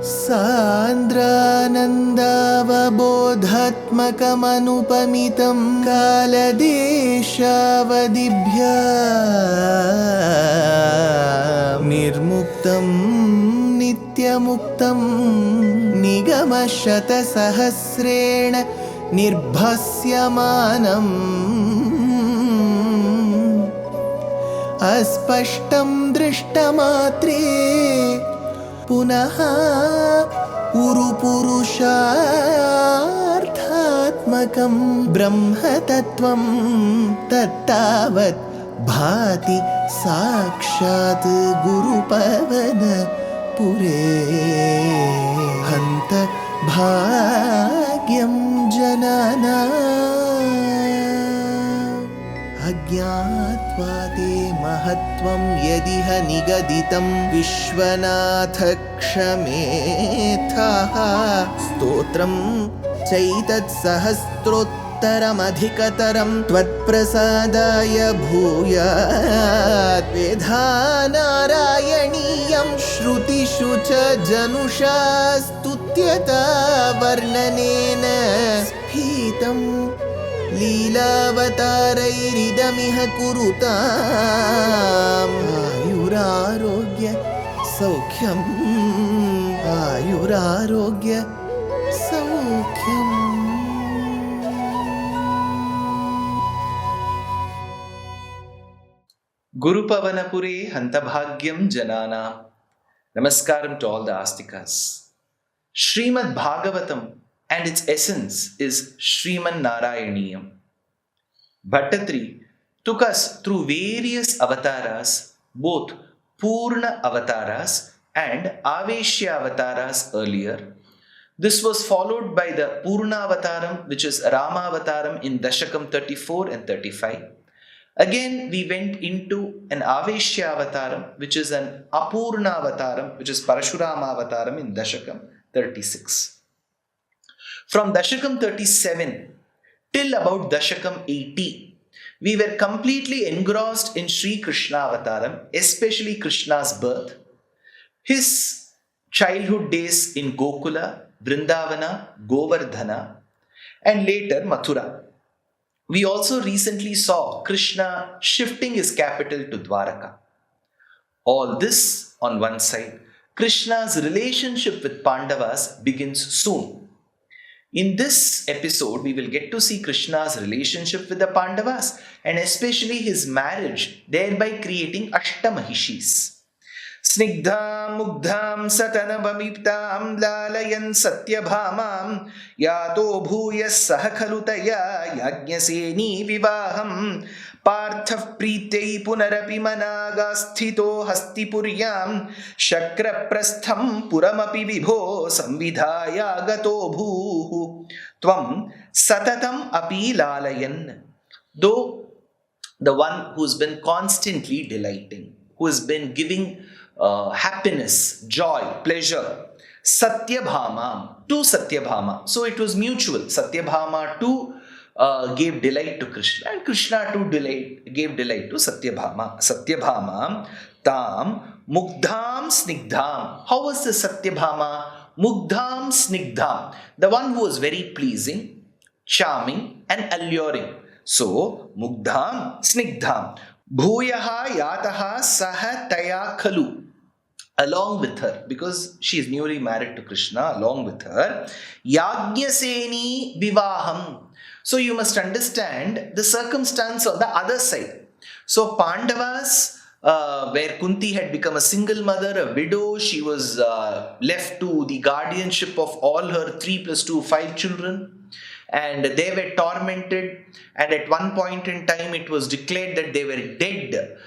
सान्द्रानन्दावबोधात्मकमनुपमितं कालदेशावदिभ्या निर्मुक्तं नित्यमुक्तं निगमशतसहस्रेण निर्भास्यमानम् अस्पष्टं दृष्टमात्रे पुनः उरुपुरुषार्थात्मकं ब्रह्मतत्त्वं तत्तावत् भाति साक्षात् गुरुपवनपुरे हन्त भाग्यं जनानाम् अज्ञात्वा ते महत्त्वं यदिह निगदितं विश्वनाथ क्षमेथः स्तोत्रं चैतत्सहस्रोत्तरमधिकतरं त्वत्प्रसादाय भूयात् वेधा नारायणीयं श्रुतिषु च जनुषा स्तुत्यता वर्णनेन स्फीतम् लीलावतारैरिदमिह कुरुताम् आयुरारोग्य सौख्यम् आयुरारोग्य सौख्यम्. Guru Pavanapure Hantabhagyam Janana. Namaskaram to all the Astikas. Srimad Bhagavatam and its essence is Śrīman Nārāyaṇīyam. Bhaṭṭatiri took us through various avatars, both Purna avatars and Aveshya avatars earlier. This was followed by the Purna avataram, which is Rama avataram in Dashakam 34 and 35. Again, we went into an Aveshya avataram, which is an Apurna avataram, which is Parashurama avataram in Dashakam 36. From Dashakam 37 till about Dashakam 80, we were completely engrossed in Sri Krishna avataram, especially Krishna's birth, his childhood days in Gokula, Vrindavana, Govardhana, and later Mathura. We also recently saw Krishna shifting his capital to Dwaraka. All this on one side. Krishna's relationship with Pandavas begins soon. In this episode, we will get to see Krishna's relationship with the Pandavas and especially his marriage, thereby creating Ashtamahishis. Snigdham mugdham satanabamiptam lalayan satyabhamam yato bhuyas sahakhalutaya yajñaseni vivaham Parthav Prityai Punarapi Managasthito Hastipuryam Shakraprastham Puramapi Vibho Samvidhaya Gato Bhuhu Tvam Satatam Api Lalayan. Though the one who's been constantly delighting, who has been giving happiness, joy, pleasure, Satyabhamam to Satyabhama. So it was mutual. Satyabhama too gave delight to Krishna, and Krishna too gave delight to Satyabhama. Satyabhama tam mugdham snigdham. How was the Satyabhama? Mugdham snigdham. The one who was very pleasing, charming and alluring. So mugdham snigdham. Bhuyaha yataha saha taya khalu. Along with her, because she is newly married to Krishna, along with her, Yajñaseni Vivaham. So you must understand the circumstance on the other side. So Pandavas, where Kunti had become a single mother, a widow, she was left to the guardianship of all her 3 + 2, 5 children. And they were tormented, and at one point in time it was declared that they were dead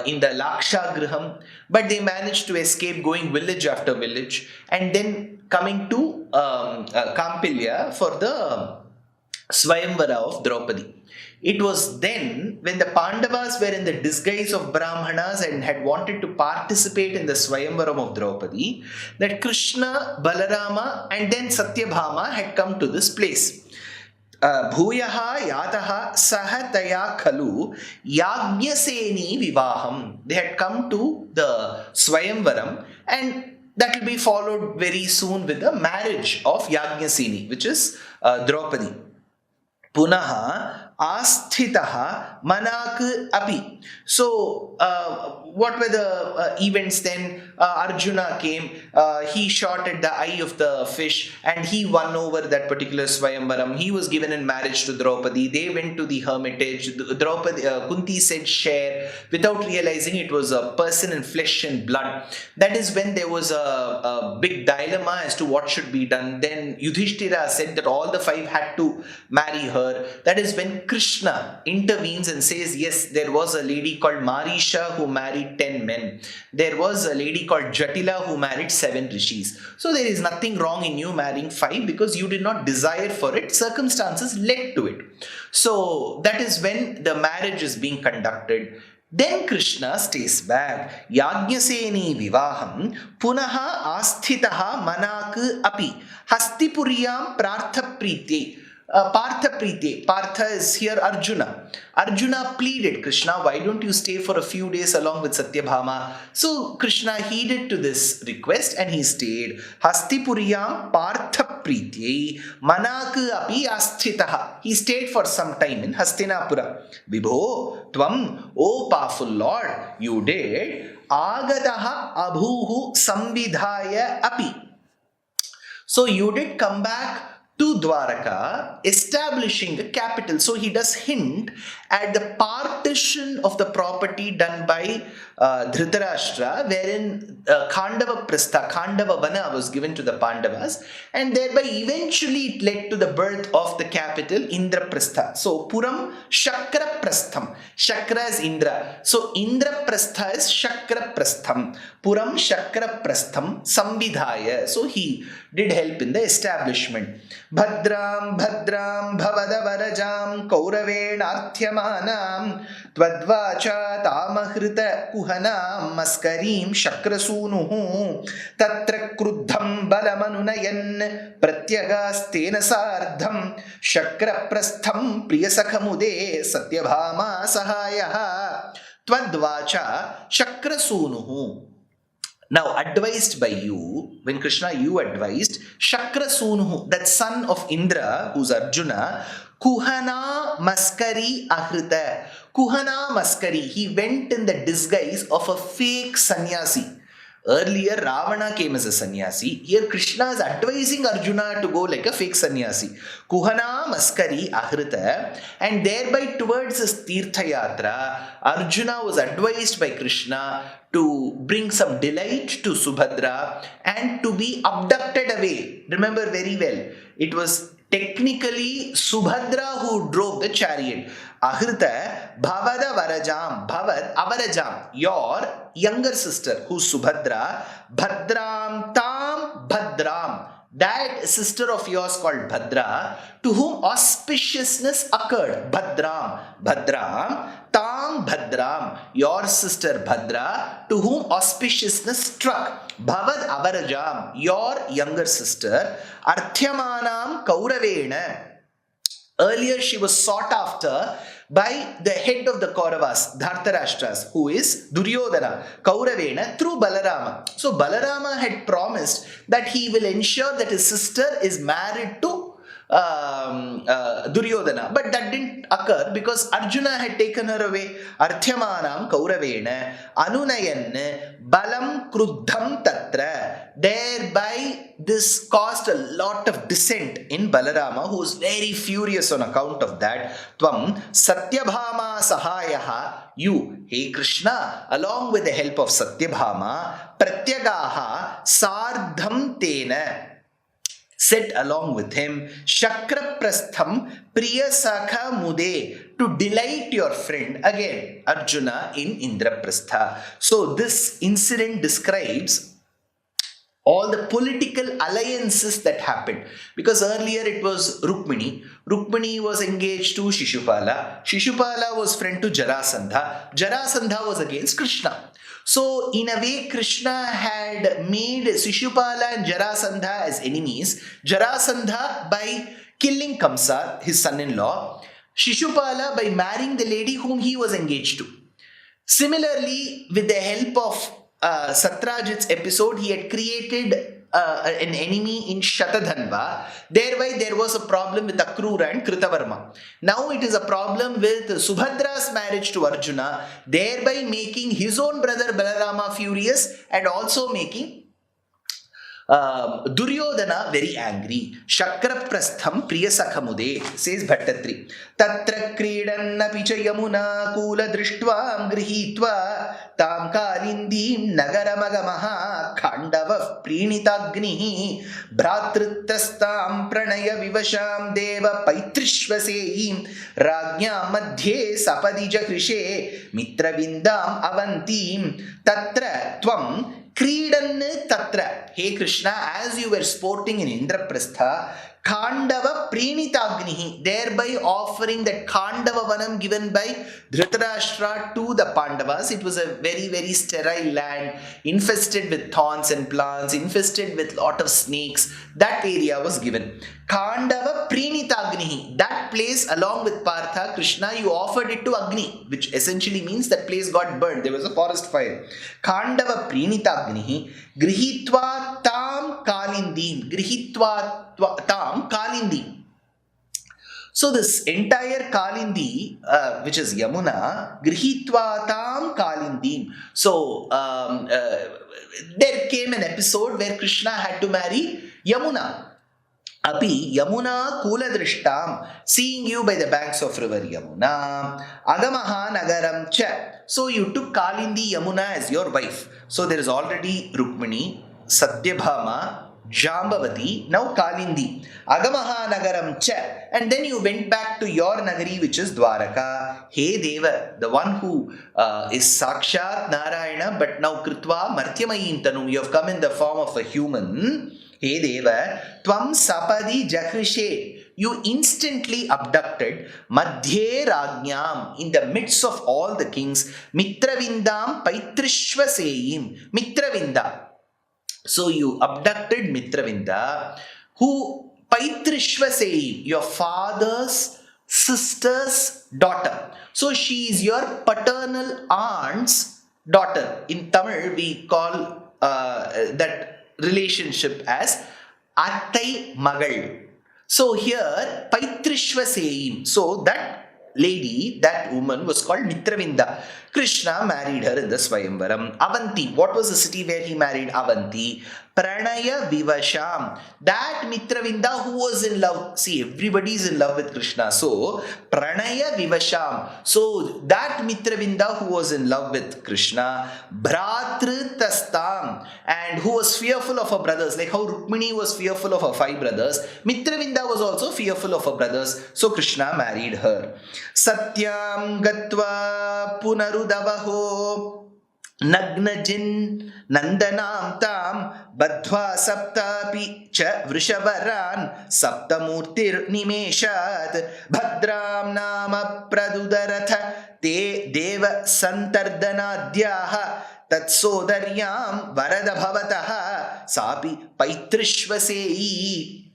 in the Laksha Griham, but they managed to escape, going village after village and then coming to Kampilya for the Swayamvara of Draupadi. It was then when the Pandavas were in the disguise of Brahmanas and had wanted to participate in the Swayamvaram of Draupadi that Krishna, Balarama and then Satyabhama had come to this place. Bhuyaha yataha saha taya khalu yajñaseni vivaham. They had come to the Swayamvaram and that will be followed very soon with the marriage of Yajñaseni, which is Draupadi. Punaha asthitaha manak api. So, what were the events then? Arjuna came, he shot at the eye of the fish and he won over that particular Swayamvaram. He was given in marriage to Draupadi. They went to the hermitage. Draupadi, Kunti said share without realizing it was a person in flesh and blood. That is when there was a big dilemma as to what should be done. Then Yudhishthira said that all the five had to marry her. That is when Krishna intervenes and says, yes, there was a lady called Marisha who married 10 men. There was a lady called Jatila who married 7 rishis. So there is nothing wrong in you marrying 5 because you did not desire for it. Circumstances led to it. So that is when the marriage is being conducted. Then Krishna stays back. Yajñaseni vivaham punaha asthitaha manak api hastipuriyam prartha priti. Partha Priti. Partha is here Arjuna. Arjuna pleaded, Krishna, why don't you stay for a few days along with Satyabhama? So Krishna heeded to this request and he stayed. Hastipuriyam Partha Priti Manak api asthitaha. He stayed for some time in Hastinapura. Vibho Tvam, O powerful Lord, you did. Agataha abhuhu samvidhaya api. So you did come back to Dwaraka, establishing a capital. So he does hint at the partition of the property done by Dhritarashtra, wherein Khandava Prastha, Khandava Vana was given to the Pandavas, and thereby eventually it led to the birth of the capital Indraprastha. So Puram Shakra Prastham. Shakra is Indra. So Indraprastha is Shakra Prastham. Puram Shakra Prastham Samvidhaya. So he did help in the establishment. Bhadram Bhadram Bhavadavarajam Kauravenarthyamanam Tvadvacha Tamahrita Kuhanam Maskarim Shakrasunuhu Tatra Kruddham Balamanunayan Pratyagastena Sardham Shakra Prastham Priyasakhamude Satyabhama Sahayaha Tvadvacha Shakrasunuhu. Now, advised by you, when Krishna, you advised, Shakrasunuhu, that son of Indra, who's Arjuna, Kuhana Maskari Ahrita. Kuhana Maskari, he went in the disguise of a fake sannyasi. Earlier, Ravana came as a sannyasi. Here, Krishna is advising Arjuna to go like a fake sannyasi. Kuhana Maskari Ahrita. And thereby, towards his Tirtha Yatra, Arjuna was advised by Krishna to bring some delight to Subhadra and to be abducted away. Remember very well, it was technically Subhadra who drove the chariot. Ahrita Bhavada Varajam, Bhavad Avarajam, your younger sister who's Subhadra, Bhadram Tam Bhadram, that sister of yours called Bhadra, to whom auspiciousness occurred. Bhadram, Bhadram, Tam Bhadram, your sister Bhadra, to whom auspiciousness struck. Bhavad Avarajam, your younger sister, Arthyamanam Kauravena. Earlier she was sought after by the head of the Kauravas, Dhartarashtras, who is Duryodhana, Kauravena, through Balarama. So Balarama had promised that he will ensure that his sister is married to Duryodhana, but that didn't occur because Arjuna had taken her away. Arthyamanam Kauravena Anunayan Balam Kruddham Tatra. Thereby this caused a lot of dissent in Balarama, who was very furious on account of that. Tvam Satyabhama Sahayaha, you, hey Krishna, along with the help of Satyabhama, Pratyagaha Sardham Tena, set along with him, Shakra Prastham Priyasakha Mude, to delight your friend, again Arjuna in Indraprastha. So this incident describes all the political alliances that happened. Because earlier it was Rukmini. Rukmini was engaged to Shishupala. Shishupala was friend to Jarasandha. Jarasandha was against Krishna. So in a way, Krishna had made Shishupala and Jarasandha as enemies. Jarasandha by killing Kamsa, his son-in-law. Shishupala by marrying the lady whom he was engaged to. Similarly, with the help of Satrajit's episode, he had created an enemy in Shatadhanva. Thereby, there was a problem with Akrura and Kritavarma. Now it is a problem with Subhadra's marriage to Arjuna, thereby making his own brother Balarama furious and also making Duryodhana very angry. Shakraprastham priyasakhamude, says Bhaṭṭatiri. Tatra kridanna picha yamuna kula drishtvam grihitva tam kalindim nagaramagamaha khandava prinitagnihi bhratrittastam pranaya vivasham deva paitrishvaseim rajña madhye sapadija krishe mitravindam avantim tatra tvam Kridan tatra. Hey Krishna, as you were sporting in Indraprastha, Khandava Prinitagnihi, thereby offering that Khandava Vanam given by Dhritarashtra to the Pandavas. It was a very, very sterile land, infested with thorns and plants, infested with lot of snakes. That area was given. Khandava Prinitagnihi, that place along with Partha, Krishna, you offered it to Agni, which essentially means that place got burned. There was a forest fire. Khandava Prinitagnihi, Grihitva Tam Kalindim, Grihitva Tam Kalindi. So this entire Kalindi, which is Yamuna, Grihitva Tam Kalindim. So there came an episode where Krishna had to marry Yamuna. Api Yamuna Kula Drishtam, seeing you by the banks of river Yamuna, Agamaha Nagaram Cha. So you took Kalindi Yamuna as your wife. So there is already Rukmini, Satyabhama, Jambavati, now Kalindi, Agamaha Nagaram Cha, and then you went back to your Nagari, which is Dwaraka. Hey Deva, the one who is Sakshat Narayana, but now Kritva Martyamayim Tanum, you have come in the form of a human. Hey Deva, Tvam Sapadi Jakrishe, you instantly abducted Madhye Rajñam, in the midst of all the kings, Mitravindam Paitrishvaseim, Mitravinda. So you abducted Mitravinda, who Paitrishvaseim, your father's sister's daughter. So she is your paternal aunt's daughter. In Tamil, we call that relationship as Attai Magal. So here, Paitrishvaseim. So that lady, that woman was called Mitravinda. Krishna married her in the Swayamvaram. Avanti. What was the city where he married Avanti? Pranaya Vivasham. That Mitravinda who was in love. See, everybody is in love with Krishna. So, Pranaya Vivasham. So, that Mitravinda who was in love with Krishna. Bhratrittastam. And who was fearful of her brothers. Like how Rukmini was fearful of her 5 brothers. Mitravinda was also fearful of her brothers. So, Krishna married her. Satyam Gatva Punarudavaho. Nagnajin Nandanam Tam Badhva Saptapi Cha Vrishabaran Saptamurtir Nimeshat Bhadram Nama Pradudaratha Te Deva Santardhanadhyaha Tatsodaryam Varadabhavataha Sapi Paitrishvasei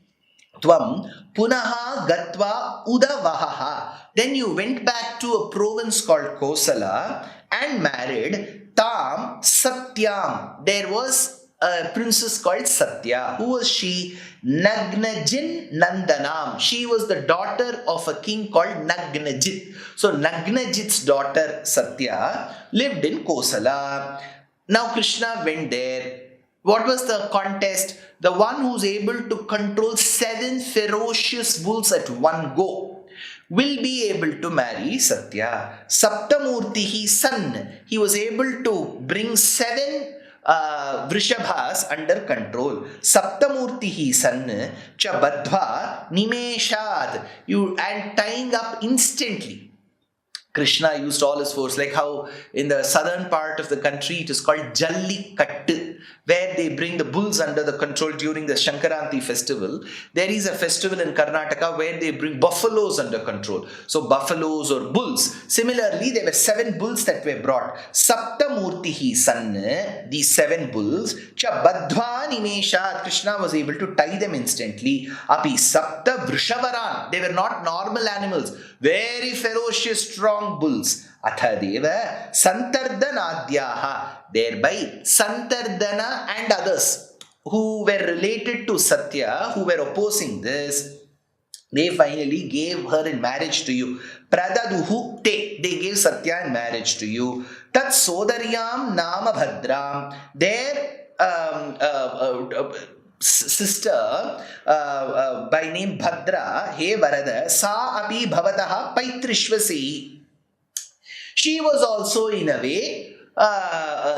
Tvam Punaha Gatva Udavahaha. Then you went back to a province called Kosala and married Tam Satyam. There was a princess called Satya. Who was she? Nagnajin Nandanam. She was the daughter of a king called Nagnajit. So Nagnajit's daughter Satya lived in Kosala. Now Krishna went there. What was the contest? The one who's able to control 7 ferocious bulls at one go will be able to marry Satya. Saptamurtihi son. He was able to bring 7 Vrishabhas under control. Saptamurtihi son. Cha badhva nimeshad. And tying up instantly. Krishna used all his force, like how in the southern part of the country it is called Jallikattu, where they bring the bulls under the control during the Shankaranti festival. There is a festival in Karnataka where they bring buffaloes under control. So buffaloes or bulls. Similarly, there were 7 bulls that were brought. Saptamurtihi san, these 7 bulls. Cha badhva nimeshat. Krishna was able to tie them instantly. Api sapta vrishavaran. They were not normal animals. Very ferocious, strong bulls. Athadeva Santardhanadhyaha. Thereby Santardhana and others who were related to Satya, who were opposing this, they finally gave her in marriage to you. Pradaduhu te, they gave Satya in marriage to you. Tat sodaryam nama bhadram, their sister by name Bhadra, he Varada, sa api bhavataha paitrishvasi. She was also in a way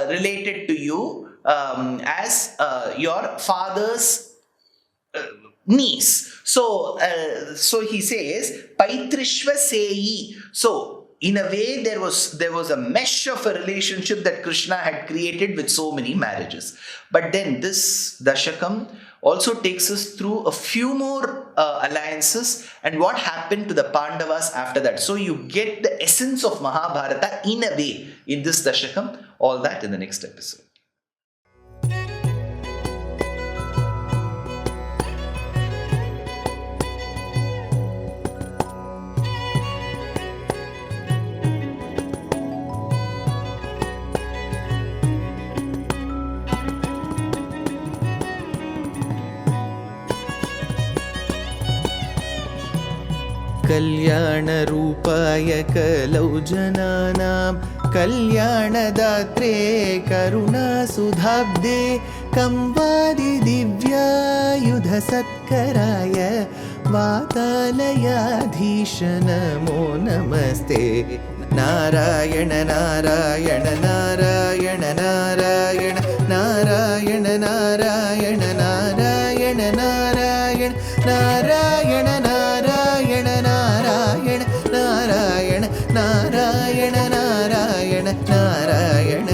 related to you as your father's niece. So he says Paitrishva Seyi. So in a way there was a mesh of a relationship that Krishna had created with so many marriages. But then this Dashakam also takes us through a few more alliances and what happened to the Pandavas after that. So you get the essence of Mahabharata in a way in this Dashakam. All that in the next episode. कल्याणरूपाय कलौ जनानां कल्याणदात्रे करुणासुधाब्दे कंवादिदिव्यायुधसत्कराय वातालयाधीश नमो नमस्ते नारायण नारायण नारायण नारायण नारायण नारायण नारायण नारायण नारायण नारायण नारायण नारायण नारायण नारायण नारायण